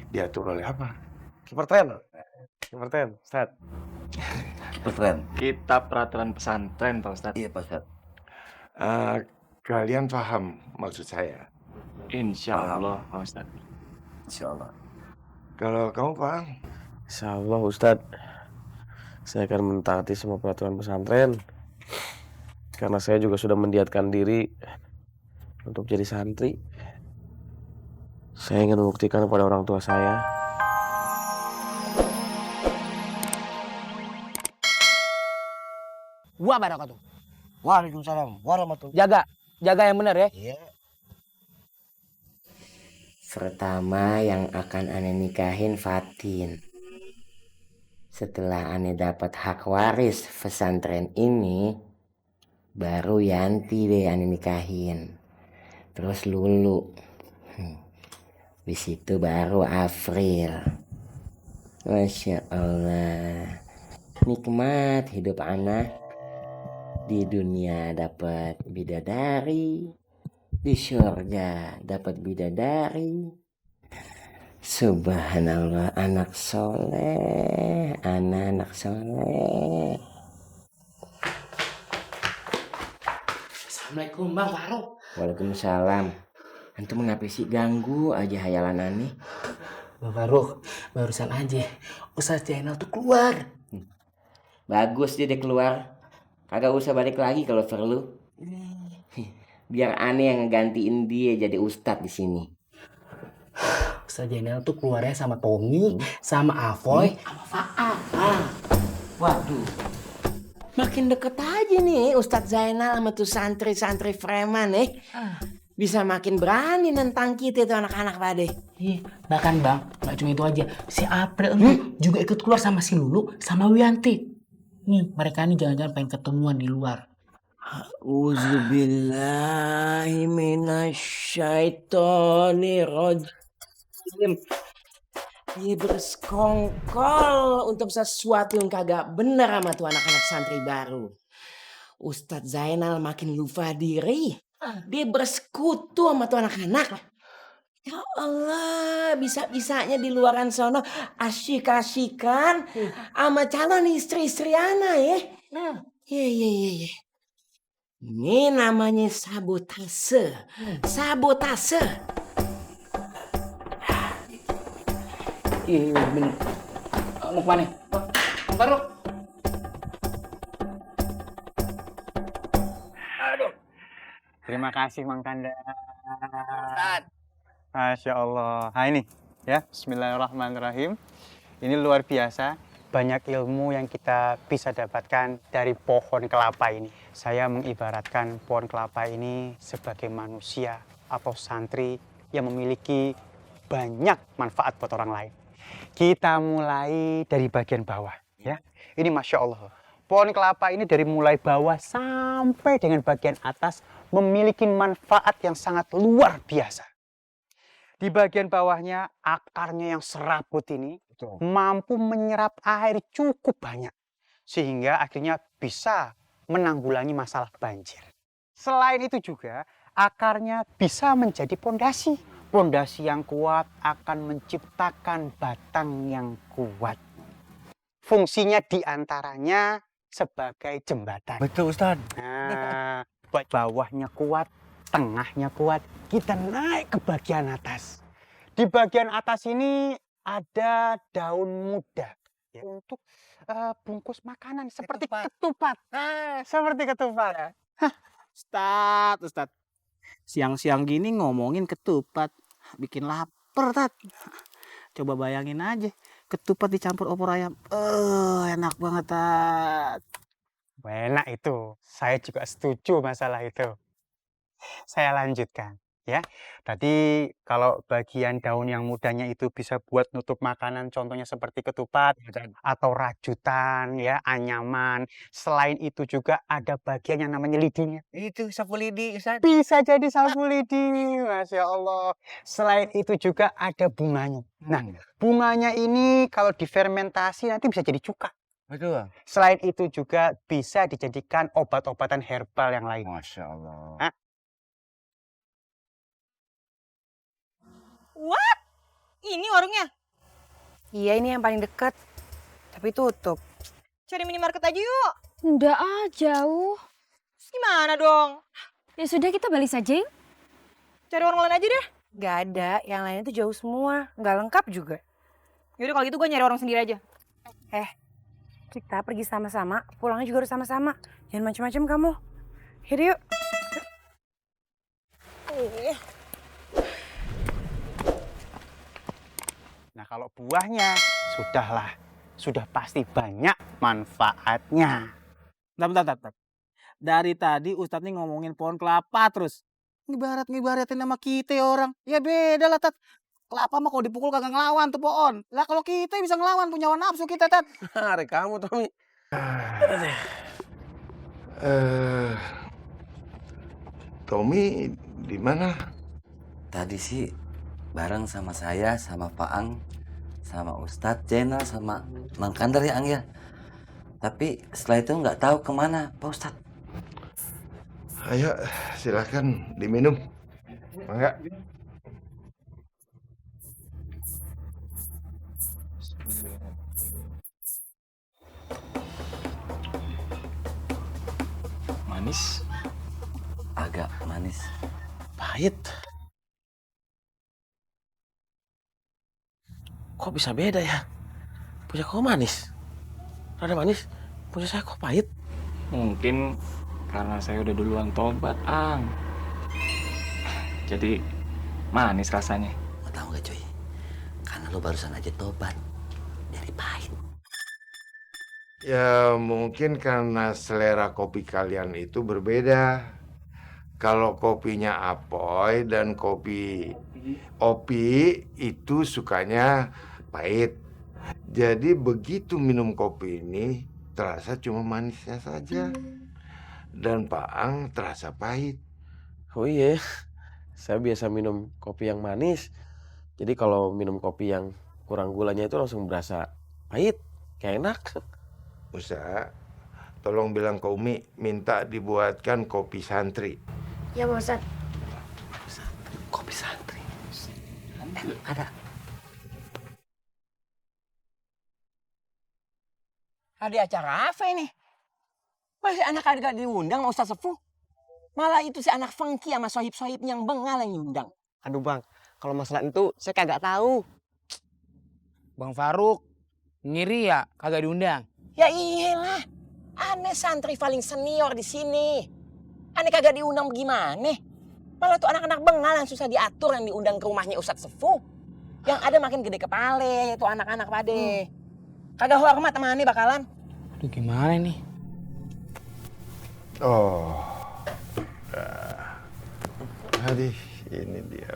diatur oleh apa? Kiperten, Ustaz. Pesantren. Kitab Peraturan Pesantren, Pak Ustadz. Iya, Pak Ustadz. Kalian paham maksud saya? Insya Allah, Pak Ustadz. Insya Allah. Kalau kamu paham? Insya Allah, Ustadz. Saya akan mentaati semua peraturan pesantren. Karena saya juga sudah mendiatkan diri untuk jadi santri. Saya ingin membuktikan kepada orang tua saya. Wa barakatuh. Waalaikumsalam warahmatullahi. Jaga yang benar ya. Iya. Pertama yang akan ane nikahin Fatin. Setelah ane dapat hak waris pesantren ini, baru Yanti deh ane nikahin. Terus Lulu. Di situ baru Afril. Masya Allah. Nikmat hidup anak. Di dunia dapat bidadari, di surga dapat bidadari. Subhanallah, anak soleh, anak soleh. Assalamualaikum Bang Faruk. Waalaikumsalam. Antum mengapa sih ganggu aja hayalan aneh? Bang Faruk, barusan aja Ustaz Jainal tuh keluar. Bagus dia keluar. Kagak usah balik lagi kalau perlu. Biar aneh yang ngegantiin dia jadi ustadz di sini. Ustaz Jainal tuh keluarnya sama Tommy, sama Avoy, sama Faah. Waduh. Makin deket aja nih Ustadz Zainal sama tuh santri-santri preman nih. Bisa makin berani nentang kita tuh anak-anak pade. Iya, bahkan Bang, gak cuma itu aja. Si April juga ikut keluar sama si Lulu, sama Wianti. Nih, mereka nih jangan-jangan pengen ketemuan di luar. Auzubillahi minasyaitonirrajim. Dia bersekongkol untuk sesuatu yang kagak bener sama tuh anak-anak santri baru. Ustadz Zainal makin lupa diri. Dia bersekutu sama tuh anak-anak. Ya Allah, bisa-bisanya di luaran sono asyik-asyikan sama calon istri-istri anak ya. Iya. Ini namanya sabotase. Sabotase. Iya, bener. Mau kemana? Bang Faruk. Terima kasih Mang Kanda. Masya Allah. Nah ini ya, bismillahirrahmanirrahim. Ini luar biasa, banyak ilmu yang kita bisa dapatkan dari pohon kelapa ini. Saya mengibaratkan pohon kelapa ini sebagai manusia atau santri yang memiliki banyak manfaat buat orang lain. Kita mulai dari bagian bawah ya. Ini Masya Allah. Pohon kelapa ini dari mulai bawah sampai dengan bagian atas memiliki manfaat yang sangat luar biasa. Di bagian bawahnya, akarnya yang serabut ini mampu menyerap air cukup banyak. Sehingga akhirnya bisa menanggulangi masalah banjir. Selain itu juga, akarnya bisa menjadi pondasi. Pondasi yang kuat akan menciptakan batang yang kuat. Fungsinya diantaranya sebagai jembatan. Betul, Ustaz. Nah, bawahnya kuat, tengahnya kuat, kita naik ke bagian atas. Di bagian atas ini ada daun muda ya, untuk bungkus makanan seperti ketupat. Seperti ketupat. Ustaz. Siang-siang gini ngomongin ketupat. Bikin lapar, Tat. Coba bayangin aja, ketupat dicampur opor ayam. Enak banget, Tat. Enak itu. Saya juga setuju masalah itu. Saya lanjutkan. Ya, tadi kalau bagian daun yang mudanya itu bisa buat nutup makanan, contohnya seperti ketupat atau rajutan, ya, anyaman. Selain itu juga ada bagian yang namanya lidinya. Itu sapu lidi, Ustaz. Bisa jadi sapu lidi, Masya Allah. Selain itu juga ada bunganya. Nah, bunganya ini kalau difermentasi nanti bisa jadi cuka. Betul. Selain itu juga bisa dijadikan obat-obatan herbal yang lain. Masya Allah. What? Ini warungnya? Iya, ini yang paling dekat. Tapi tutup. Cari minimarket aja yuk. Nggak jauh. Gimana dong? Ya sudah, kita balik saja yuk. Cari warung lain aja deh. Gak ada, yang lainnya tuh jauh semua. Nggak lengkap juga. Yaudah kalau gitu gue nyari warung sendiri aja. Kita pergi sama-sama, pulangnya juga harus sama-sama. Jangan macam-macam kamu. Yaudah yuk. Nah kalau buahnya, sudah pasti banyak manfaatnya. Bentar. Dari tadi Ustadz nih ngomongin pohon kelapa terus. Ngibaratin sama kita orang. Ya beda lah, Tat. Kelapa mah kalau dipukul kagak ngelawan tuh pohon. Lah kalau kita bisa ngelawan, punya nafsu kita, Tat. Hari kamu, Tommy. Tommy di mana? Tadi sih bareng sama saya, sama Pak Ang, sama Ustadz Zainal, sama Mang Kandar ya Ang ya. Tapi setelah itu nggak tahu kemana Pak Ustadz. Ayo, silakan diminum. Enggak? Manis. Agak manis. Pahit. Kok bisa beda ya? Punya kau manis. Rada manis. Punya saya kok pahit. Mungkin karena saya udah duluan tobat, Ang. Jadi manis rasanya. Mau tahu nggak cuy? Karena lo barusan aja tobat. Jadi pahit. Ya mungkin karena selera kopi kalian itu berbeda. Kalau kopinya Apoy dan kopi Opi itu sukanya pahit. Jadi begitu minum kopi ini terasa cuma manisnya saja. Dan Pak Ang terasa pahit. Oh iya, saya biasa minum kopi yang manis. Jadi kalau minum kopi yang kurang gulanya itu langsung berasa pahit. Kayak enak. Musa, tolong bilang ke Umi minta dibuatkan kopi santri. Ya, Pak Ustadz. Kopi santri. Ada. Ada acara apa ini? Masih anak kagak diundang sama Ustaz Sepuh. Malah itu si anak funky sama sohib-sohibnya yang bengal yang diundang. Aduh bang, kalau masalah itu saya kagak tahu. Bang Faruk, ngiri ya kagak diundang. Ya iyalah, aneh santri paling senior di sini. Aneh kagak diundang gimana? Malah tuh anak-anak bengal yang susah diatur yang diundang ke rumahnya Ustadz Sepuh. Yang ada makin gede kepale, itu anak-anak pade. Kagak hormat sama aneh bakalan. Aduh gimana nih? Oh, Hadih, ini dia.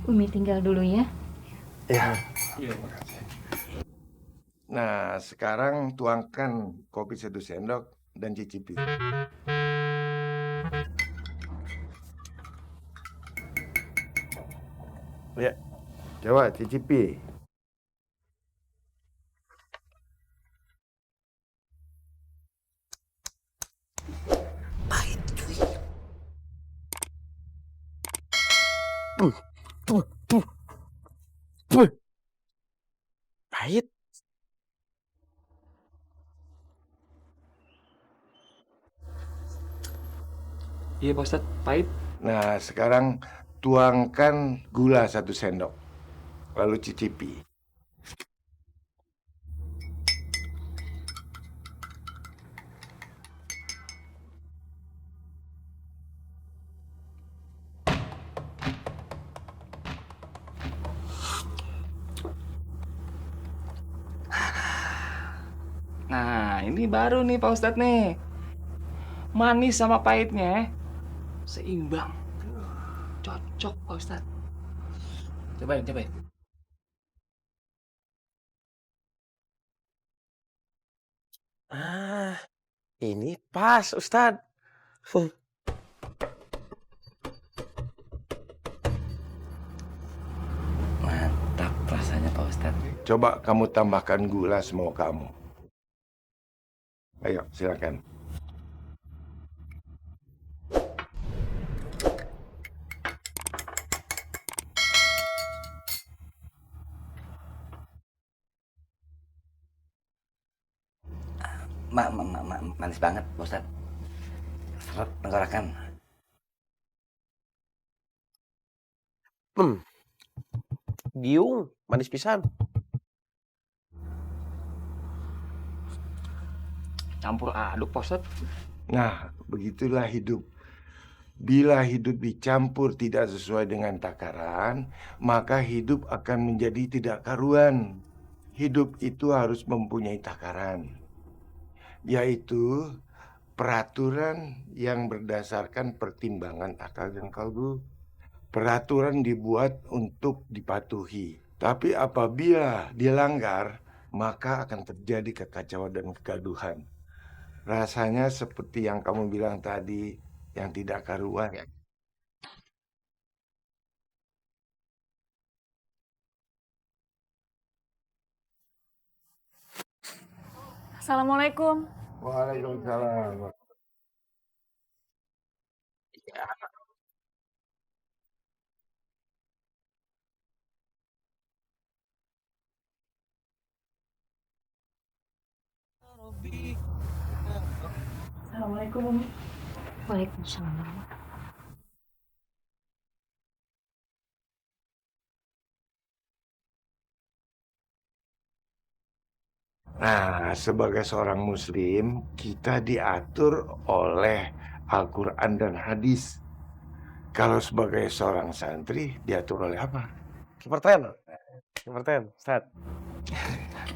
Umi tinggal dulu ya. Ya, terima kasih. Nah, sekarang tuangkan kopi 1 sendok dan cicipi. Ya, coba cicipi. Pahit cuy. Pahit. Iya Pak Ustadz, pahit. Nah, sekarang tuangkan gula 1 sendok. Lalu cicipi. Nah, ini baru nih Pak Ustadz nih. Manis sama pahitnya seimbang. Cocok Pak Ustadz. Cobain. Ah, ini pas, Ustadz. Mantap rasanya Pak Ustadz. Coba kamu tambahkan gula semua kamu. Ayo, silakan. Manis banget, Pak Ustadz. Seret tenggorokan. Giung, manis pisan. Campur aduk, Pak Ustadz. Nah, begitulah hidup. Bila hidup dicampur tidak sesuai dengan takaran, maka hidup akan menjadi tidak karuan. Hidup itu harus mempunyai takaran, yaitu peraturan yang berdasarkan pertimbangan akal dan kalbu. Peraturan dibuat untuk dipatuhi, tapi apabila dilanggar, maka akan terjadi kekacauan dan kegaduhan. Rasanya seperti yang kamu bilang tadi, yang tidak karuan. Assalamualaikum. Waalaikumsalam. Assalamualaikum, Umi. Waalaikumsalam. Nah, sebagai seorang muslim, kita diatur oleh Al-Quran dan hadis. Kalau sebagai seorang santri, diatur oleh apa? Kiperten, Ustadz.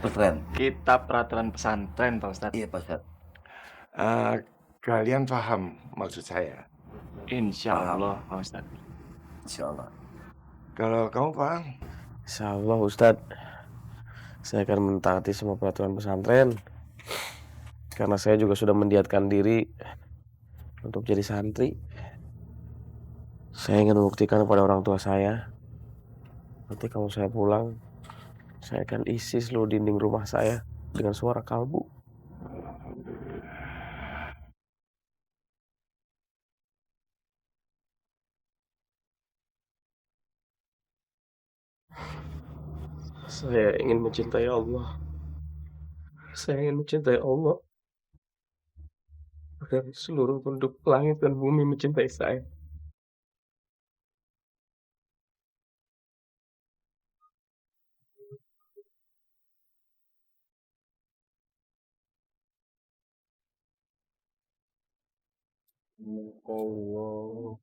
Pesantren. Kitab peraturan pesantren, Pak Ustadz. Iya, Pak Ustadz. Kalian paham maksud saya? Insya Allah, Pak Ustadz. Insya Allah. Kalau kamu paham? Insya Allah, Ustadz. Saya akan mentaati semua peraturan pesantren. Karena saya juga sudah mendiatkan diri untuk jadi santri. Saya ingin membuktikan kepada orang tua saya, nanti kalau saya pulang, saya akan isi seluruh dinding rumah saya dengan suara kalbu. Saya ingin mencintai Allah. Saya ingin mencintai Allah. Agar seluruh penduduk langit dan bumi mencintai saya. Allah.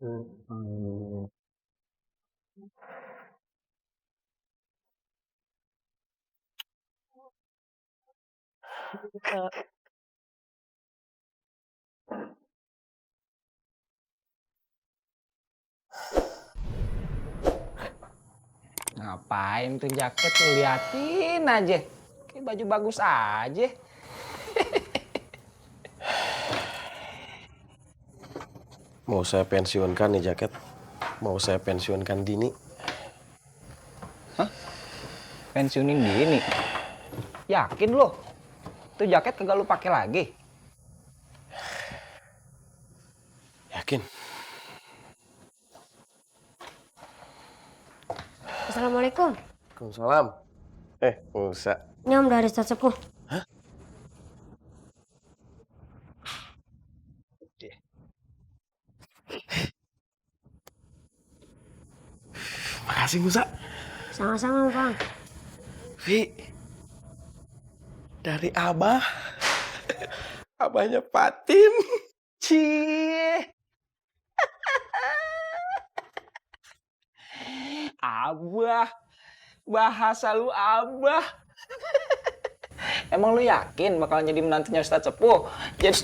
Ngapain tuh jaket lu liatin aja. Kayak baju bagus aja. Mau saya pensiunkan nih jaket. Mau saya pensiunkan dini. Pensiunin gini. Yakin lo? Tuh jaket kagak lu pakai lagi? Yakin. Assalamualaikum. Waalaikumsalam. Musa. Ini Om dari Ustadz Sepuh. Makasih Musa. Sama-sama, Bang. Vi. Dari Abah. Abahnya Patin. Cie. Abah. Bahasa lu Abah. Emang lu yakin bakal jadi menantunya Ustadz Sepuh? Jadi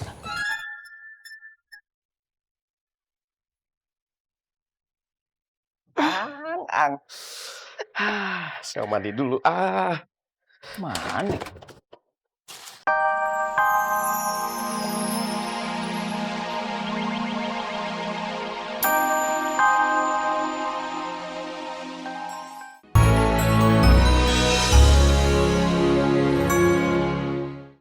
Ang. Saya mandi dulu. Mana?